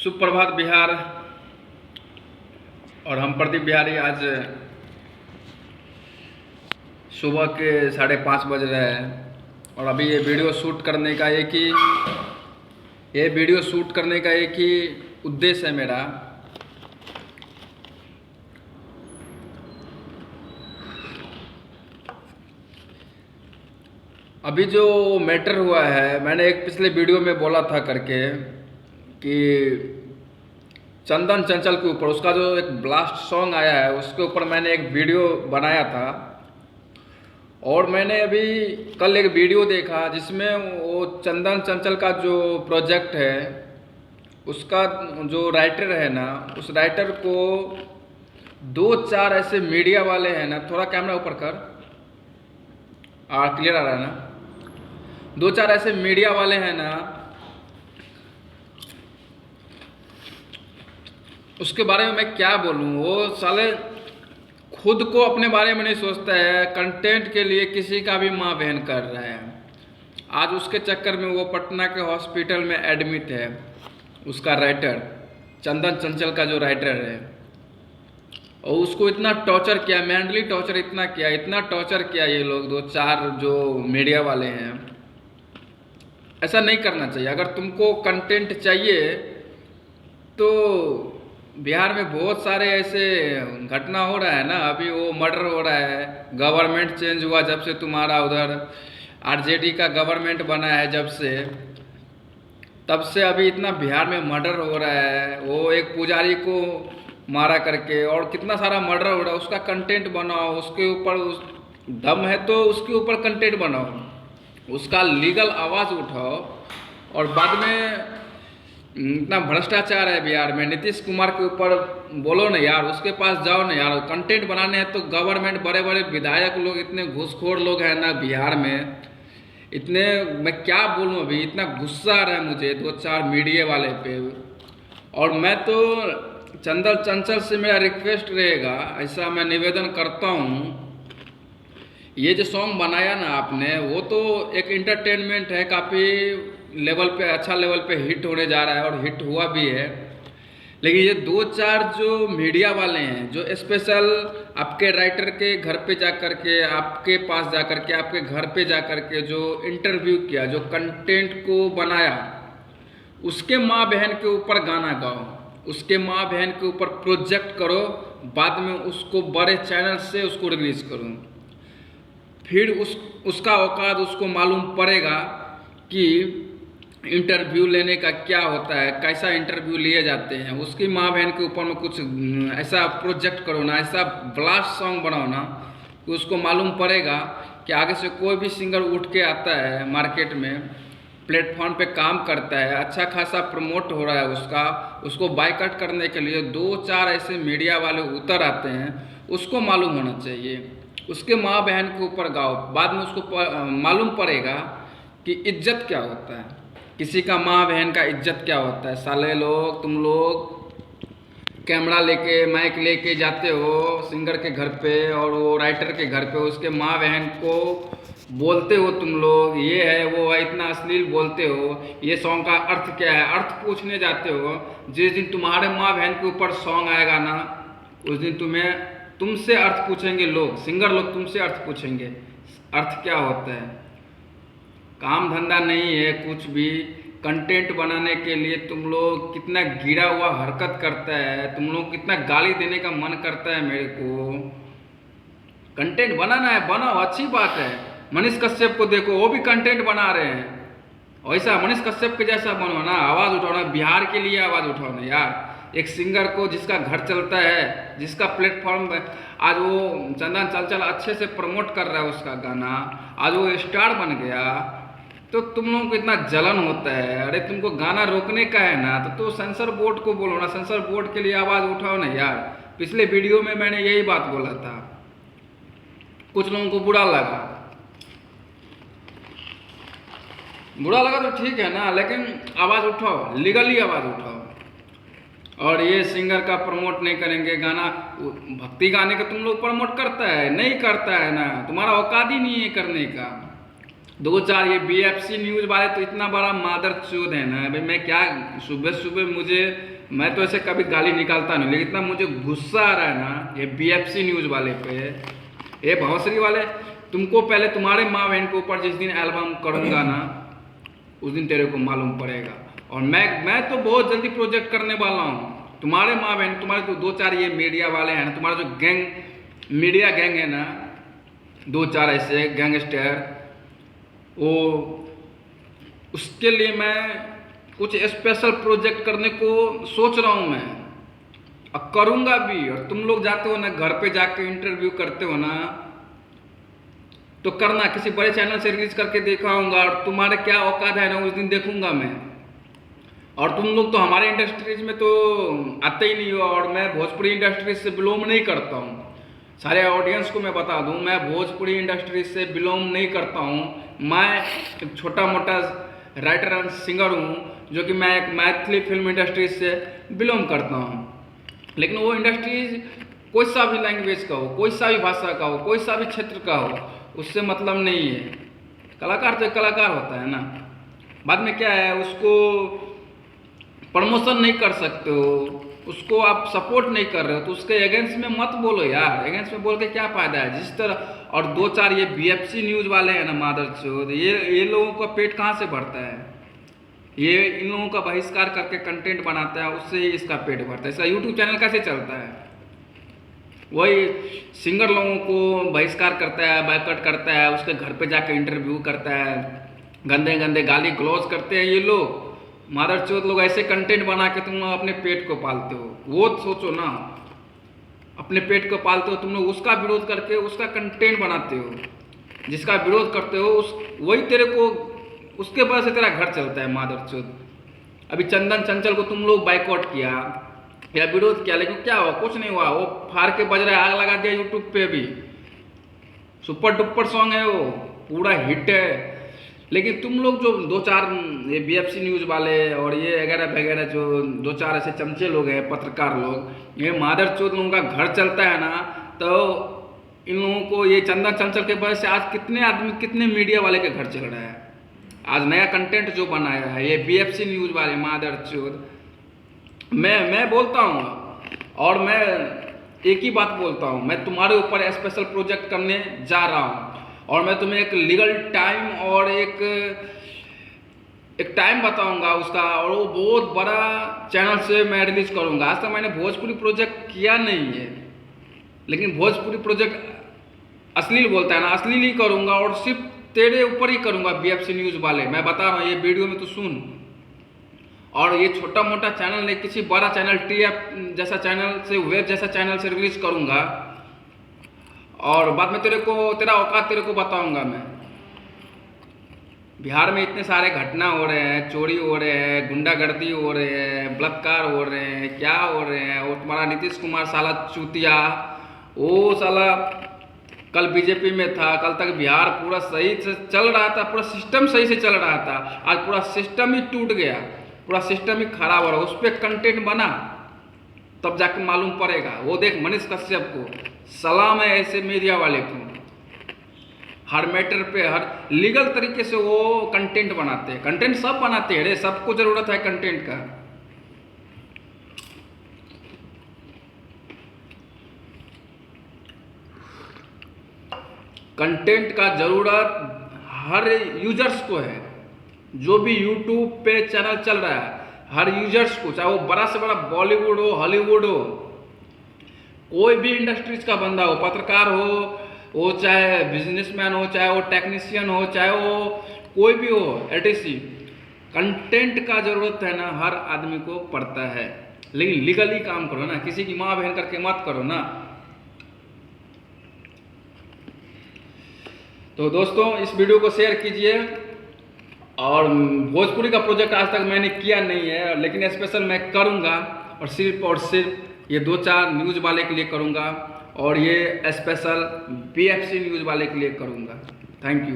सुप्रभात बिहार। और हम प्रदीप बिहारी आज सुबह के 5:30 बज रहे हैं और अभी ये वीडियो शूट करने का एक ही उद्देश्य है मेरा। अभी जो मैटर हुआ है, मैंने एक पिछले वीडियो में बोला था करके कि चंदन चंचल के ऊपर उसका जो एक ब्लास्ट सॉन्ग आया है उसके ऊपर मैंने एक वीडियो बनाया था। और मैंने अभी कल एक वीडियो देखा जिसमें वो चंदन चंचल का जो प्रोजेक्ट है उसका जो राइटर है ना, उस राइटर को 2-4 ऐसे मीडिया वाले हैं ना, थोड़ा कैमरा ऊपर कर, क्लियर आ रहा है ना, 2-4 ऐसे मीडिया वाले हैं ना, उसके बारे में मैं क्या बोलूँ। वो साले खुद को अपने बारे में नहीं सोचता है, कंटेंट के लिए किसी का भी माँ बहन कर रहा है। आज उसके चक्कर में वो पटना के हॉस्पिटल में एडमिट है। उसका राइटर चंदन चंचल का जो राइटर है, और उसको इतना टॉर्चर किया, मेंटली टॉर्चर इतना टॉर्चर किया ये लोग 2-4 जो मीडिया वाले हैं। ऐसा नहीं करना चाहिए। अगर तुमको कंटेंट चाहिए तो बिहार में बहुत सारे ऐसे घटना हो रहा है ना, अभी वो मर्डर हो रहा है, गवर्नमेंट चेंज हुआ जब से, तुम्हारा उधर आरजेडी का गवर्नमेंट बना है जब से, तब से अभी इतना बिहार में मर्डर हो रहा है। वो एक पुजारी को मारा करके, और कितना सारा मर्डर हो रहा है। उसका कंटेंट बनाओ, उसके ऊपर दम है तो उसके ऊपर कंटेंट बनाओ, उसका लीगल आवाज़ उठाओ। और बाद में इतना भ्रष्टाचार है बिहार में, नीतीश कुमार के ऊपर बोलो ना यार, उसके पास जाओ ना यार। कंटेंट बनाने हैं तो गवर्नमेंट, बड़े बड़े विधायक लोग, इतने घूसखोर लोग हैं ना बिहार में, इतने, मैं क्या बोलूँ, अभी इतना गुस्सा आ रहा है मुझे 2-4 मीडिया वाले पे। और मैं तो चंदन चंचल से मेरा रिक्वेस्ट रहेगा, ऐसा मैं निवेदन करता हूँ, ये जो सॉन्ग बनाया ना आपने, वो तो एक इंटरटेनमेंट है, काफ़ी लेवल पे, अच्छा लेवल पे हिट होने जा रहा है और हिट हुआ भी है। लेकिन ये 2-4 जो मीडिया वाले हैं जो स्पेशल आपके राइटर के घर पे जा कर के, आपके पास जा कर के, आपके घर पे जा कर के जो इंटरव्यू किया, जो कंटेंट को बनाया, उसके माँ बहन के ऊपर गाना गाओ, उसके माँ बहन के ऊपर प्रोजेक्ट करो, बाद में उसको बड़े चैनल से उसको रिलीज करो। फिर उसका औकात उसको मालूम पड़ेगा कि इंटरव्यू लेने का क्या होता है, कैसा इंटरव्यू लिए जाते हैं। उसकी माँ बहन के ऊपर में कुछ ऐसा प्रोजेक्ट करो ना, ऐसा ब्लास्ट सॉन्ग बनाओ ना कि उसको मालूम पड़ेगा कि आगे से कोई भी सिंगर उठ के आता है मार्केट में, प्लेटफॉर्म पे काम करता है, अच्छा खासा प्रमोट हो रहा है उसका, उसको बाइकआउट करने के लिए 2-4 ऐसे मीडिया वाले उतर आते हैं, उसको मालूम होना चाहिए। उसके माँ बहन के ऊपर गाओ, बाद में उसको मालूम पड़ेगा कि इज्जत क्या होता है, किसी का माँ बहन का इज्जत क्या होता है। साले लोग, तुम लोग कैमरा लेके, माइक लेके जाते हो सिंगर के घर पे और वो राइटर के घर पे, उसके माँ बहन को बोलते हो तुम लोग, ये है वो है, इतना अश्लील बोलते हो, ये सॉन्ग का अर्थ क्या है, अर्थ पूछने जाते हो। जिस दिन तुम्हारे माँ बहन के ऊपर सॉन्ग आएगा ना, उस दिन तुमसे अर्थ पूछेंगे लोग, सिंगर लोग तुमसे अर्थ पूछेंगे, अर्थ क्या होता है। काम धंधा नहीं है कुछ भी, कंटेंट बनाने के लिए तुम लोग कितना गिरा हुआ हरकत करता है, तुम लोग कितना गाली देने का मन करता है मेरे को। कंटेंट बनाना है, बनाओ, अच्छी बात है। मनीष कश्यप को देखो, वो भी कंटेंट बना रहे हैं, वैसा मनीष कश्यप के जैसा बनो ना, आवाज़ उठाओ ना, बिहार के लिए आवाज़ उठाओ ना यार। एक सिंगर को जिसका घर चलता है, जिसका प्लेटफॉर्म, आज वो चंदन चंचल अच्छे से प्रमोट कर रहा है उसका गाना, आज वो स्टार बन गया, तो तुम लोगों को इतना जलन होता है। अरे तुमको गाना रोकने का है ना तो सेंसर बोर्ड को बोलो ना, सेंसर बोर्ड के लिए आवाज़ उठाओ ना यार। पिछले वीडियो में मैंने यही बात बोला था, कुछ लोगों को बुरा लगा तो ठीक है ना, लेकिन आवाज़ उठाओ, लीगली आवाज़ उठाओ। और ये सिंगर का प्रमोट नहीं करेंगे गाना, भक्ति गाने का तुम लोग प्रमोट करता है, नहीं करता है ना, तुम्हारा औकात ही नहीं है करने का। दो चार ये BFC न्यूज़ वाले तो इतना बड़ा मादर चोद है ना भाई, मैं क्या सुबह सुबह मैं तो ऐसे कभी गाली निकालता नहीं, लेकिन इतना मुझे गुस्सा आ रहा है ना ये BFC न्यूज़ वाले पे। ये भौसरी वाले, तुमको पहले तुम्हारे माँ बहन के ऊपर जिस दिन एल्बम करूँगा ना उस दिन तेरे को मालूम पड़ेगा। और मैं तो बहुत जल्दी प्रोजेक्ट करने वाला हूँ। तुम्हारे माँ बहन, तुम्हारे तो दो चार ये मीडिया वाले हैं ना, तुम्हारा जो गैंग मीडिया गैंग है ना, दो चार ऐसे गैंगस्टर, वो उसके लिए मैं कुछ स्पेशल प्रोजेक्ट करने को सोच रहा हूँ मैं, और करूँगा भी। और तुम लोग जाते हो ना घर पे जाके इंटरव्यू करते हो ना, तो करना, किसी बड़े चैनल से रिलीज करके दिखाऊंगा, और तुम्हारे क्या औकात है ना उस दिन देखूंगा मैं। और तुम लोग तो हमारे इंडस्ट्रीज में तो आते ही नहीं हो, और मैं भोजपुरी इंडस्ट्रीज से बिलोंग नहीं करता हूँ। सारे ऑडियंस को मैं बता दूँ, मैं भोजपुरी इंडस्ट्रीज से बिलोंग नहीं करता हूँ। मैं एक छोटा मोटा राइटर एंड सिंगर हूँ, जो कि मैं एक मैथिली फिल्म इंडस्ट्रीज से बिलोंग करता हूँ। लेकिन वो इंडस्ट्रीज कोई सा भी लैंग्वेज का हो, कोई सा भी भाषा का हो, कोई सा भी क्षेत्र का हो, उससे मतलब नहीं है। कलाकार तो एक कलाकार होता है ना। बाद में क्या है, उसको प्रमोशन नहीं कर सकते हो, उसको आप सपोर्ट नहीं कर रहे हो, तो उसके अगेंस्ट में मत बोलो यार। अगेंस्ट में बोल के क्या फायदा है। जिस तरह और दो चार ये BFC न्यूज़ वाले हैं ना मादरचोद, ये लोगों का पेट कहाँ से भरता है। ये इन लोगों का बहिष्कार करके कंटेंट बनाता है, उससे ही इसका पेट भरता है। इसका यूट्यूब चैनल कैसे चलता है। वही सिंगर लोगों को बहिष्कार करता है, बायकॉट करता है, उसके घर पे जाके इंटरव्यू करता है, गंदे गंदे गाली ग्लोज करते हैं ये लोग मादरचोद लोग। ऐसे कंटेंट बना के तुम लोग अपने पेट को पालते हो। वो सोचो ना, अपने पेट को पालते हो तुम लोग, उसका विरोध करके उसका कंटेंट बनाते हो। जिसका विरोध करते हो वही तेरे को, उसके वजह से तेरा घर चलता है मादरचोद। अभी चंदन चंचल को तुम लोग बायकॉट किया या विरोध किया, लेकिन क्या हुआ, कुछ नहीं हुआ। वो फाड़ के बज रहा है, आग लगा दिया यूट्यूब पे भी। सुपर डुपर सॉन्ग है, वो पूरा हिट है। लेकिन तुम लोग जो दो चार ये BFC न्यूज़ वाले और ये वगैरह वगैरह जो दो चार ऐसे चमचे लोग हैं, पत्रकार लोग, ये मादरचोद लोगों का घर चलता है ना, तो इन लोगों को ये चंदन चंचल के वजह से आज कितने आदमी, कितने मीडिया वाले के घर चल रहा है। आज नया कंटेंट जो बनाया है ये BFC न्यूज़ वाले मादरचोद। मैं बोलता हूँ, और मैं एक ही बात बोलता हूँ, मैं तुम्हारे ऊपर स्पेशल प्रोजेक्ट करने जा रहा हूँ। और मैं तुम्हें एक लीगल टाइम और एक टाइम बताऊंगा उसका, और वो बहुत बड़ा चैनल से मैं रिलीज करूंगा। आज तक मैंने भोजपुरी प्रोजेक्ट किया नहीं है, लेकिन भोजपुरी प्रोजेक्ट अश्लील बोलता है ना, अश्लील ही करूंगा, और सिर्फ तेरे ऊपर ही करूंगा BFC न्यूज़ वाले। मैं बता रहा हूँ, ये वीडियो में तो सुन। और ये छोटा मोटा चैनल नहीं, किसी बड़ा चैनल, TF जैसा चैनल से, वेब जैसा चैनल से रिलीज करूंगा, और बाद में तेरा औकात तेरे को बताऊंगा मैं। बिहार में इतने सारे घटना हो रहे हैं, चोरी हो रहे हैं, गुंडागर्दी हो रहे हैं, बलात्कार हो रहे हैं, क्या हो रहे हैं। और तुम्हारा नीतीश कुमार साला चूतिया, वो साला कल BJP में था, कल तक बिहार पूरा सही से चल रहा था, पूरा सिस्टम सही से चल रहा था। आज पूरा सिस्टम ही टूट गया, पूरा सिस्टम ही खराब हो रहा है। उस पर कंटेंट बना, तब जाके मालूम पड़ेगा। वो देख मनीष कश्यप को सलाम है, ऐसे मीडिया वाले को हर मैटर पे, हर लीगल तरीके से वो कंटेंट बनाते हैं। कंटेंट सब बनाते हैं रे, सबको जरूरत है कंटेंट का। कंटेंट का जरूरत हर यूजर्स को है। जो भी यूट्यूब पे चैनल चल रहा है, हर यूजर्स को, चाहे वो बड़ा से बड़ा बॉलीवुड हो, हॉलीवुड हो, कोई भी इंडस्ट्रीज का बंदा हो, पत्रकार हो, वो चाहे बिजनेसमैन हो, चाहे वो टेक्नीशियन हो, चाहे वो कोई भी हो, etc, कंटेंट का जरूरत है ना, हर आदमी को पड़ता है। लेकिन लीगली काम करो ना, किसी की माँ बहन करके मत करो ना। तो दोस्तों इस वीडियो को शेयर कीजिए। और भोजपुरी का प्रोजेक्ट आज तक मैंने किया नहीं है, लेकिन स्पेशल मैं करूँगा, और सिर्फ ये दो चार न्यूज़ वाले के लिए करूँगा, और ये स्पेशल BFC न्यूज़ वाले के लिए करूँगा। Thank you.